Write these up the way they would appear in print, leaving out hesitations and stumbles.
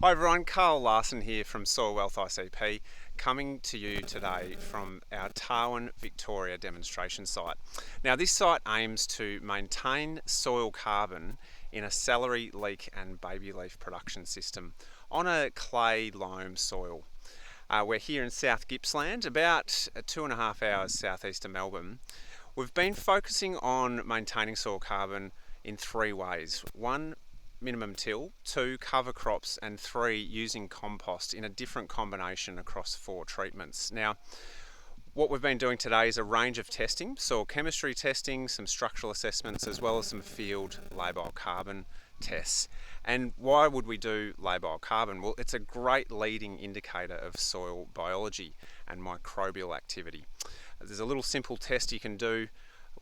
Hi everyone, Carl Larson here from Soil Wealth ICP, coming to you today from our Tarwin, Victoria demonstration site. Now this site aims to maintain soil carbon in a celery, leek and baby leaf production system on a clay loam soil. We're here in South Gippsland, about 2.5 hours southeast of Melbourne. We've been focusing on maintaining soil carbon in three ways. One, minimum till, 2, cover crops, and 3, using compost in a different combination across 4 treatments. Now, what we've been doing today is a range of testing, soil chemistry testing, some structural assessments, as well as some field labile carbon tests. And why would we do labile carbon? Well, it's a great leading indicator of soil biology and microbial activity. There's a little simple test you can do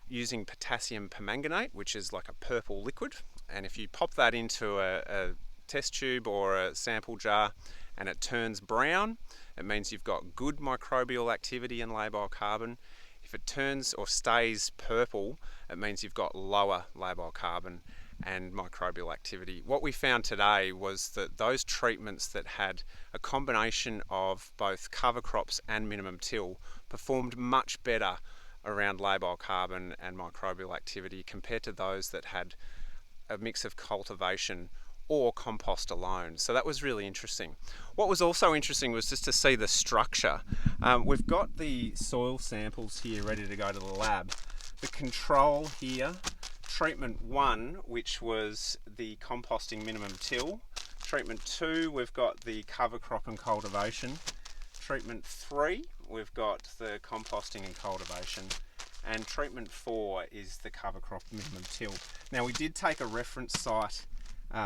using potassium permanganate, which is like a purple liquid, and if you pop that into a test tube or a sample jar and it turns brown, it means you've got good microbial activity in labile carbon. If it turns or stays purple, it means you've got lower labile carbon and microbial activity. What we found today was that those treatments that had a combination of both cover crops and minimum till performed much better around labile carbon and microbial activity compared to those that had a mix of cultivation or compost alone. So that was really interesting. What was also interesting was just to see the structure. We've got the soil samples here ready to go to the lab. The control here, treatment 1, which was the composting minimum till. Treatment 2, we've got the cover crop and cultivation. Treatment 3, we've got the composting and cultivation, and treatment 4 is the cover crop minimum till. Now we did take a reference site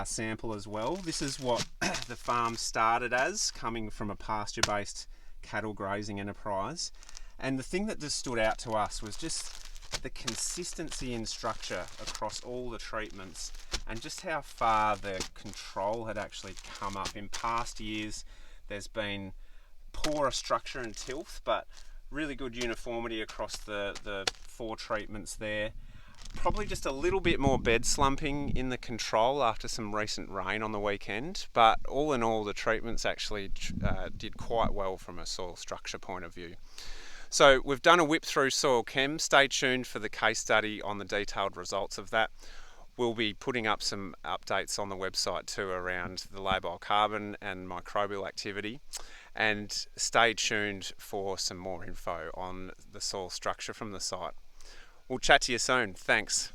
sample as well. This is what the farm started as, coming from a pasture-based cattle grazing enterprise, and the thing that just stood out to us was just the consistency in structure across all the treatments and just how far the control had actually come up. In past years there's been poorer structure and tilth, but really good uniformity across the 4 treatments there. Probably just a little bit more bed slumping in the control after some recent rain on the weekend, but all in all the treatments actually did quite well from a soil structure point of view. So we've done a whip through soil chem. Stay tuned for the case study on the detailed results of that. We'll be putting up some updates on the website too around the labile carbon and microbial activity, and stay tuned for some more info on the soil structure from the site. We'll chat to you soon. Thanks.